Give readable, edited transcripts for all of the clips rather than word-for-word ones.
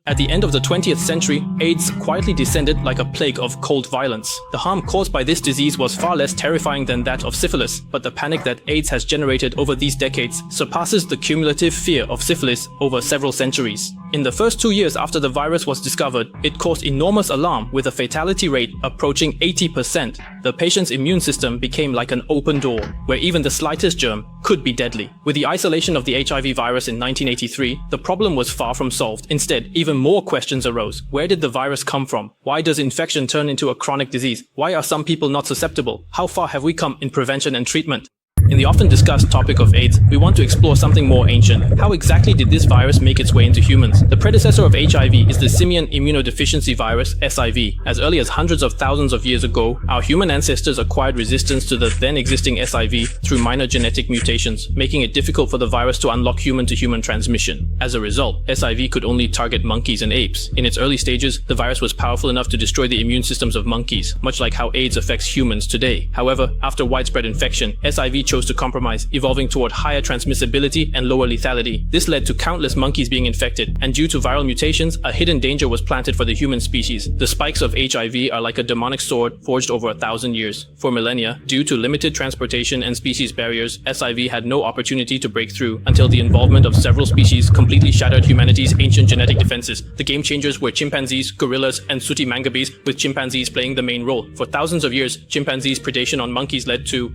At the end of the 20th century, AIDS quietly descended like a plague of cold violence. The harm caused by this disease was far less terrifying than that of syphilis, but the panic that AIDS has generated over these decades surpasses the cumulative fear of syphilis over several centuries. In the first 2 years after the virus was discovered, it caused enormous alarm with a fatality rate approaching 80%. The patient's immune system became like an open door, where even the slightest germ could be deadly. With the isolation of the HIV virus in 1983, the problem was far from solved. Instead, even more questions arose. Where did the virus come from? Why does infection turn into a chronic disease? Why are some people not susceptible? How far have we come in prevention and treatment? In the often discussed topic of AIDS, we want to explore something more ancient. How exactly did this virus make its way into humans? The predecessor of HIV is the simian immunodeficiency virus, SIV. As early as hundreds of thousands of years ago, our human ancestors acquired resistance to the then existing SIV through minor genetic mutations, making it difficult for the virus to unlock human-to-human transmission. As a result, SIV could only target monkeys and apes. In its early stages, the virus was powerful enough to destroy the immune systems of monkeys, much like how AIDS affects humans today. However, after widespread infection, SIV chose to compromise, evolving toward higher transmissibility and lower lethality. This led to countless monkeys being infected, and due to viral mutations, a hidden danger was planted for the human species. The spikes of HIV are like a demonic sword forged over 1,000 years. For millennia, due to limited transportation and species barriers, SIV had no opportunity to break through until the involvement of several species completely shattered humanity's ancient genetic defenses. The game changers were chimpanzees, gorillas, and sooty mangabes, with chimpanzees playing the main role. For thousands of years, chimpanzees' predation on monkeys led to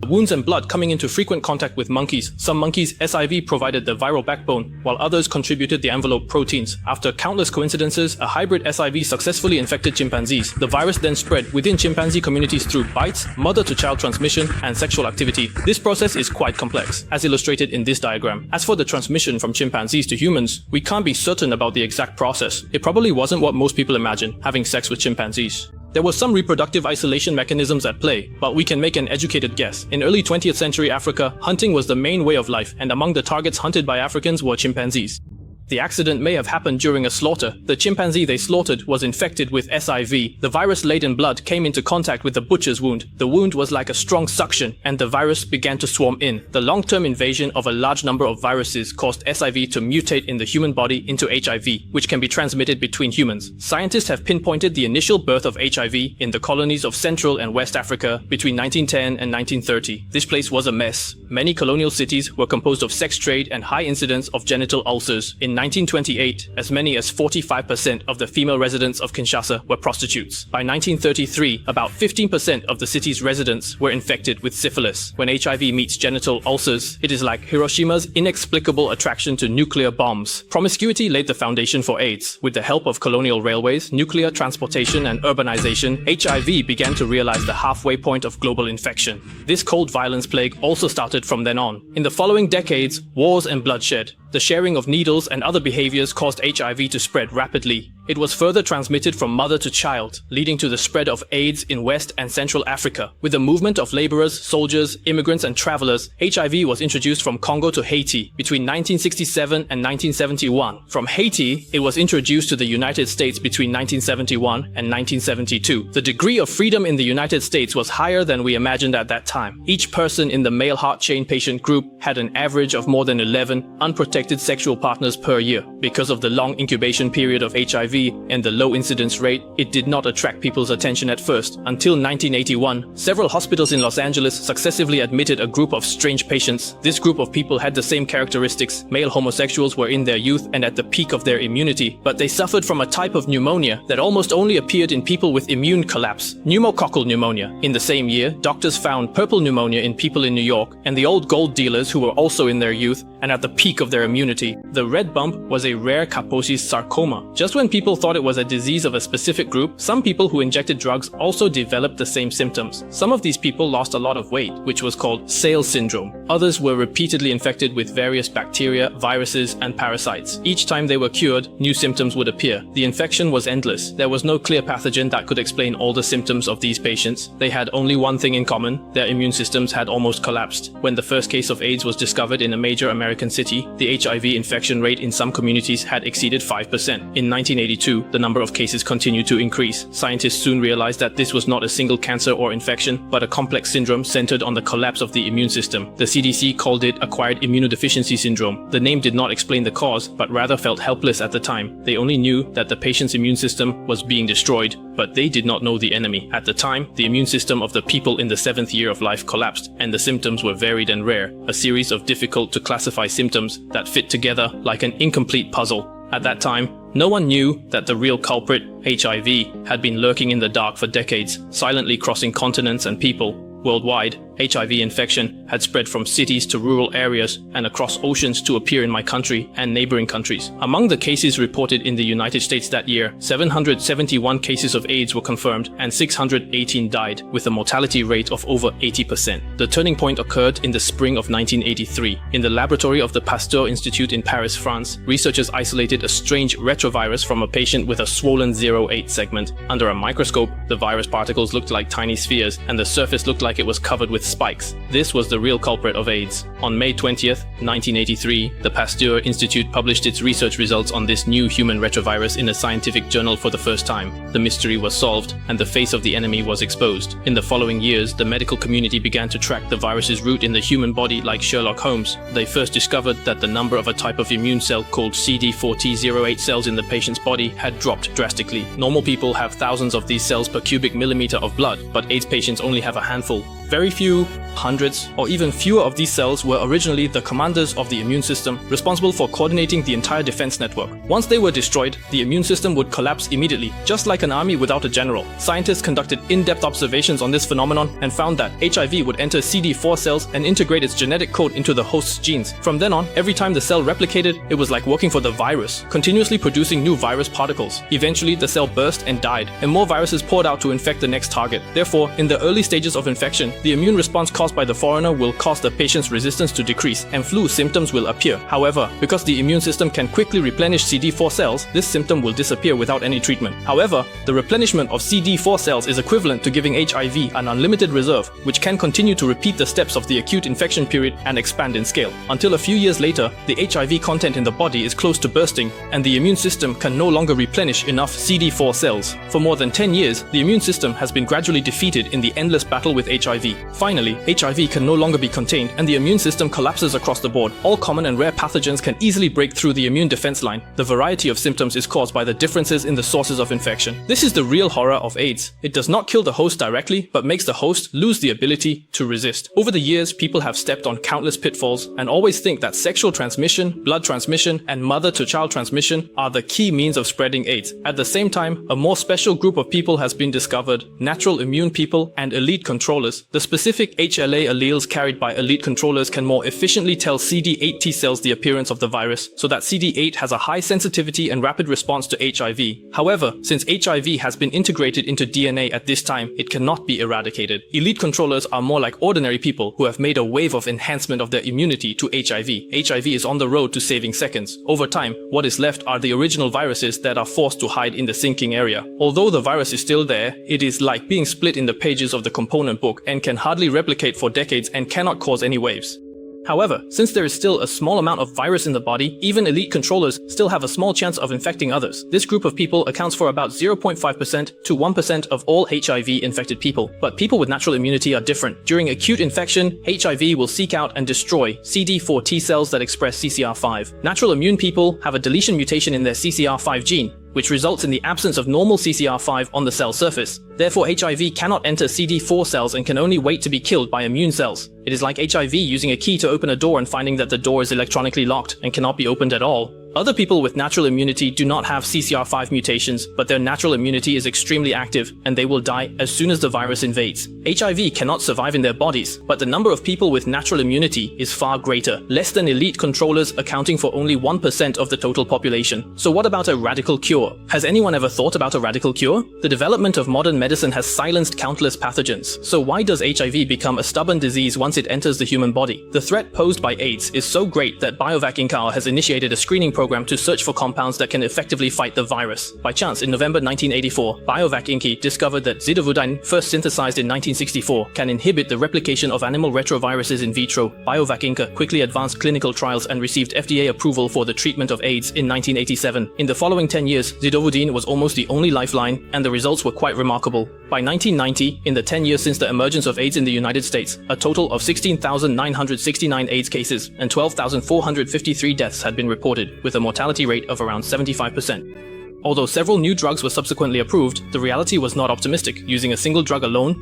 wounds and blood coming into frequent contact with monkeys. Some monkeys, SIV provided the viral backbone, while others contributed the envelope proteins. After countless coincidences, a hybrid SIV successfully infected chimpanzees. The virus then spread within chimpanzee communities through bites, mother-to-child transmission, and sexual activity. This process is quite complex, as illustrated in this diagram. As for the transmission from chimpanzees to humans, we can't be certain about the exact process. It probably wasn't what most people imagine, having sex with chimpanzees. There were some reproductive isolation mechanisms at play, but we can make an educated guess. In early 20th century Africa, hunting was the main way of life, and among the targets hunted by Africans were chimpanzees. The accident may have happened during a slaughter. The chimpanzee they slaughtered was infected with SIV. The virus-laden blood came into contact with the butcher's wound. The wound was like a strong suction, and the virus began to swarm in. The long-term invasion of a large number of viruses caused SIV to mutate in the human body into HIV, which can be transmitted between humans. Scientists have pinpointed the initial birth of HIV in the colonies of Central and West Africa between 1910 and 1930. This place was a mess. Many colonial cities were composed of sex trade and high incidence of genital ulcers. In 1928, as many as 45% of the female residents of Kinshasa were prostitutes. By 1933, about 15% of the city's residents were infected with syphilis. When HIV meets genital ulcers, it is like Hiroshima's inexplicable attraction to nuclear bombs. Promiscuity laid the foundation for AIDS. With the help of colonial railways, nuclear transportation, and urbanization, HIV began to realize the halfway point of global infection. This cold violence plague also started from then on. In the following decades, wars and bloodshed, the sharing of needles and other behaviors caused HIV to spread rapidly. It was further transmitted from mother to child, leading to the spread of AIDS in West and Central Africa. With the movement of laborers, soldiers, immigrants, and travelers, HIV was introduced from Congo to Haiti between 1967 and 1971. From Haiti, it was introduced to the United States between 1971 and 1972. The degree of freedom in the United States was higher than we imagined at that time. Each person in the male heart chain patient group had an average of more than 11 unprotected sexual partners per year. Because of the long incubation period of HIV and the low incidence rate, it did not attract people's attention at first. Until 1981, several hospitals in Los Angeles successively admitted a group of strange patients. This group of people had the same characteristics. Male homosexuals were in their youth and at the peak of their immunity, but they suffered from a type of pneumonia that almost only appeared in people with immune collapse, pneumococcal pneumonia. In the same year, doctors found purple pneumonia in people in New York, and the old gold dealers who were also in their youth and at the peak of their immunity. The red bump was a rare Kaposi's sarcoma. Just when people thought it was a disease of a specific group, some people who injected drugs also developed the same symptoms. Some of these people lost a lot of weight, which was called Sales syndrome. Others were repeatedly infected with various bacteria, viruses, and parasites. Each time they were cured, new symptoms would appear. The infection was endless. There was no clear pathogen that could explain all the symptoms of these patients. They had only one thing in common: their immune systems had almost collapsed. When the first case of AIDS was discovered in a major American American city, the HIV infection rate in some communities had exceeded 5%. In 1982, the number of cases continued to increase. Scientists soon realized that this was not a single cancer or infection, but a complex syndrome centered on the collapse of the immune system. The CDC called it acquired immunodeficiency syndrome. The name did not explain the cause, but rather felt helpless at the time. They only knew that the patient's immune system was being destroyed, but they did not know the enemy. At the time, the immune system of the people in the 7th year of life collapsed, and the symptoms were varied and rare, a series of difficult to classify symptoms that fit together like an incomplete puzzle. At that time, no one knew that the real culprit, HIV, had been lurking in the dark for decades, silently crossing continents and people. Worldwide, HIV infection had spread from cities to rural areas and across oceans to appear in my country and neighboring countries. Among the cases reported in the United States that year, 771 cases of AIDS were confirmed and 618 died, with a mortality rate of over 80%. The turning point occurred in the spring of 1983. In the laboratory of the Pasteur Institute in Paris, France, researchers isolated a strange retrovirus from a patient with a swollen 08 segment. Under a microscope, the virus particles looked like tiny spheres, and the surface looked like it was covered with spikes. This was the real culprit of AIDS. On May 20th, 1983, the Pasteur Institute published its research results on this new human retrovirus in a scientific journal for the first time. The mystery was solved, and the face of the enemy was exposed. In the following years, the medical community began to track the virus's route in the human body like Sherlock Holmes. They first discovered that the number of a type of immune cell called CD4T08 cells in the patient's body had dropped drastically. Normal people have thousands of these cells per cubic millimeter of blood, but AIDS patients only have a handful. Very few, hundreds, or even fewer of these cells were originally the commanders of the immune system, responsible for coordinating the entire defense network. Once they were destroyed, the immune system would collapse immediately, just like an army without a general. Scientists conducted in-depth observations on this phenomenon and found that HIV would enter CD4 cells and integrate its genetic code into the host's genes. From then on, every time the cell replicated, it was like working for the virus, continuously producing new virus particles. Eventually, the cell burst and died, and more viruses poured out to infect the next target. Therefore, in the early stages of infection, the immune response caused by the foreigner will cause the patient's resistance to decrease, and flu symptoms will appear. However, because the immune system can quickly replenish CD4 cells, this symptom will disappear without any treatment. However, the replenishment of CD4 cells is equivalent to giving HIV an unlimited reserve, which can continue to repeat the steps of the acute infection period and expand in scale. Until a few years later, the HIV content in the body is close to bursting, and the immune system can no longer replenish enough CD4 cells. For more than 10 years, the immune system has been gradually defeated in the endless battle with HIV. Finally, HIV can no longer be contained, and the immune system collapses across the board. All common and rare pathogens can easily break through the immune defense line. The variety of symptoms is caused by the differences in the sources of infection. This is the real horror of AIDS. It does not kill the host directly, but makes the host lose the ability to resist. Over the years, people have stepped on countless pitfalls and always think that sexual transmission, blood transmission, and mother-to-child transmission are the key means of spreading AIDS. At the same time, a more special group of people has been discovered: natural immune people and elite controllers. The specific HLA alleles carried by elite controllers can more efficiently tell CD8 T cells the appearance of the virus, so that CD8 has a high sensitivity and rapid response to HIV. However, since HIV has been integrated into DNA at this time, it cannot be eradicated. Elite controllers are more like ordinary people who have made a wave of enhancement of their immunity to HIV. HIV is on the road to saving seconds. Over time, what is left are the original viruses that are forced to hide in the sinking area. Although the virus is still there, it is like being split in the pages of the component book and can hardly replicate for decades and cannot cause any waves. However, since there is still a small amount of virus in the body, even elite controllers still have a small chance of infecting others. This group of people accounts for about 0.5% to 1% of all HIV-infected people. But people with natural immunity are different. During acute infection, HIV will seek out and destroy CD4 T cells that express CCR5. Natural immune people have a deletion mutation in their CCR5 gene, which results in the absence of normal CCR5 on the cell surface. Therefore, HIV cannot enter CD4 cells and can only wait to be killed by immune cells. It is like HIV using a key to open a door and finding that the door is electronically locked and cannot be opened at all. Other people with natural immunity do not have CCR5 mutations, but their natural immunity is extremely active, and they will die as soon as the virus invades. HIV cannot survive in their bodies, but the number of people with natural immunity is far greater, less than elite controllers accounting for only 1% of the total population. So what about a radical cure? Has anyone ever thought about a radical cure? The development of modern medicine has silenced countless pathogens. So why does HIV become a stubborn disease once it enters the human body? The threat posed by AIDS is so great that Biovac Inc. has initiated a screening program to search for compounds that can effectively fight the virus. By chance, in November 1984, BioVac Inc. discovered that zidovudine, first synthesized in 1964, can inhibit the replication of animal retroviruses in vitro. BioVac Inc. quickly advanced clinical trials and received FDA approval for the treatment of AIDS in 1987. In the following 10 years, zidovudine was almost the only lifeline, and the results were quite remarkable. By 1990, in the 10 years since the emergence of AIDS in the United States, a total of 16,969 AIDS cases and 12,453 deaths had been reported, with a mortality rate of around 75%. Although several new drugs were subsequently approved, the reality was not optimistic. Using a single drug alone,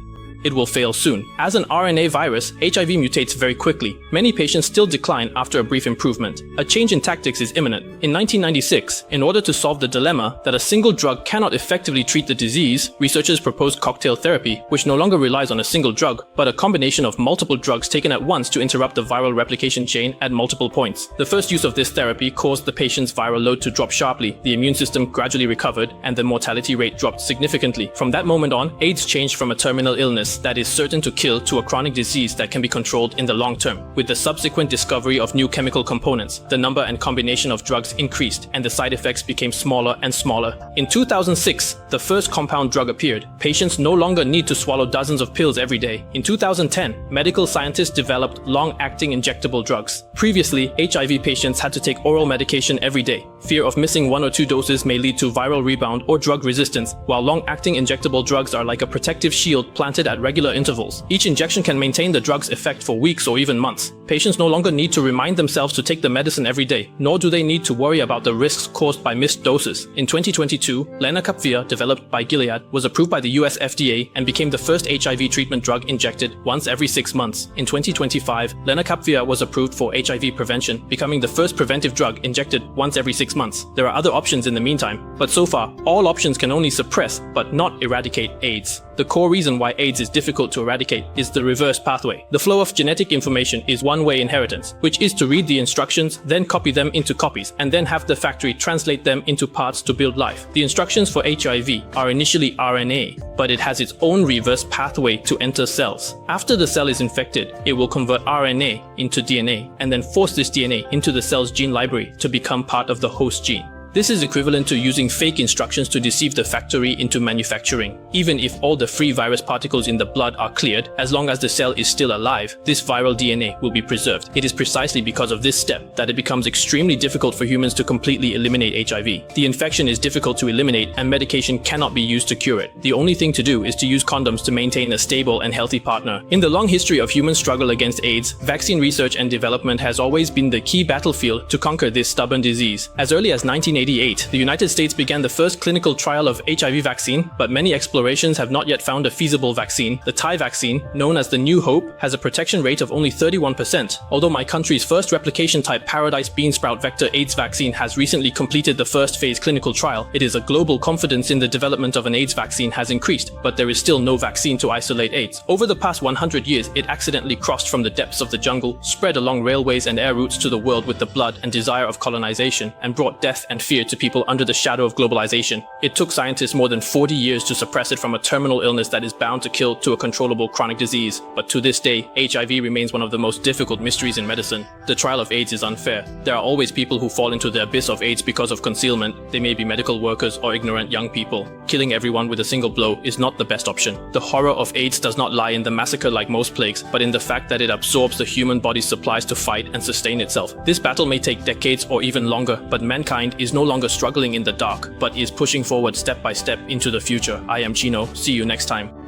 it will fail soon. As an RNA virus, HIV mutates very quickly. Many patients still decline after a brief improvement. A change in tactics is imminent. In 1996, in order to solve the dilemma that a single drug cannot effectively treat the disease, researchers proposed cocktail therapy, which no longer relies on a single drug, but a combination of multiple drugs taken at once to interrupt the viral replication chain at multiple points. The first use of this therapy caused the patient's viral load to drop sharply, the immune system gradually recovered, and the mortality rate dropped significantly. From that moment on, AIDS changed from a terminal illness that is certain to kill to a chronic disease that can be controlled in the long term. With the subsequent discovery of new chemical components, the number and combination of drugs increased, and the side effects became smaller and smaller. In 2006, the first compound drug appeared. Patients no longer need to swallow dozens of pills every day. In 2010, medical scientists developed long-acting injectable drugs. Previously, HIV patients had to take oral medication every day. Fear of missing 1 or 2 doses may lead to viral rebound or drug resistance, while long-acting injectable drugs are like a protective shield planted at regular intervals. Each injection can maintain the drug's effect for weeks or even months. Patients no longer need to remind themselves to take the medicine every day, nor do they need to worry about the risks caused by missed doses. In 2022, lenacapavir, developed by Gilead, was approved by the US FDA and became the first HIV treatment drug injected once every 6 months. In 2025, lenacapavir was approved for HIV prevention, becoming the first preventive drug injected once every 6 months. There are other options in the meantime, but so far, all options can only suppress but not eradicate AIDS. The core reason why AIDS is difficult to eradicate is the reverse pathway. The flow of genetic information is one-way inheritance, which is to read the instructions, then copy them into copies, and then have the factory translate them into parts to build life. The instructions for HIV are initially RNA, but it has its own reverse pathway to enter cells. After the cell is infected, it will convert RNA into DNA, and then force this DNA into the cell's gene library to become part of the host gene. This is equivalent to using fake instructions to deceive the factory into manufacturing. Even if all the free virus particles in the blood are cleared, as long as the cell is still alive, this viral DNA will be preserved. It is precisely because of this step that it becomes extremely difficult for humans to completely eliminate HIV. The infection is difficult to eliminate and medication cannot be used to cure it. The only thing to do is to use condoms to maintain a stable and healthy partner. In the long history of human struggle against AIDS, vaccine research and development has always been the key battlefield to conquer this stubborn disease. As early as 1988, the United States began the first clinical trial of HIV vaccine, but many explorations have not yet found a feasible vaccine. The Thai vaccine, known as the New Hope, has a protection rate of only 31%. Although my country's first replication-type Paradise bean sprout vector AIDS vaccine has recently completed the first phase clinical trial, it is a global confidence in the development of an AIDS vaccine has increased, but there is still no vaccine to isolate AIDS. Over the past 100 years, it accidentally crossed from the depths of the jungle, spread along railways and air routes to the world with the blood and desire of colonization, and brought death and fear to people under the shadow of globalization. It took scientists more than 40 years to suppress it from a terminal illness that is bound to kill to a controllable chronic disease. But to this day, HIV remains one of the most difficult mysteries in medicine. The trial of AIDS is unfair. There are always people who fall into the abyss of AIDS because of concealment. They may be medical workers or ignorant young people. Killing everyone with a single blow is not the best option. The horror of AIDS does not lie in the massacre like most plagues, but in the fact that it absorbs the human body's supplies to fight and sustain itself. This battle may take decades or even longer, but mankind is no longer struggling in the dark, but is pushing forward step by step into the future. I am Chino. See you next time.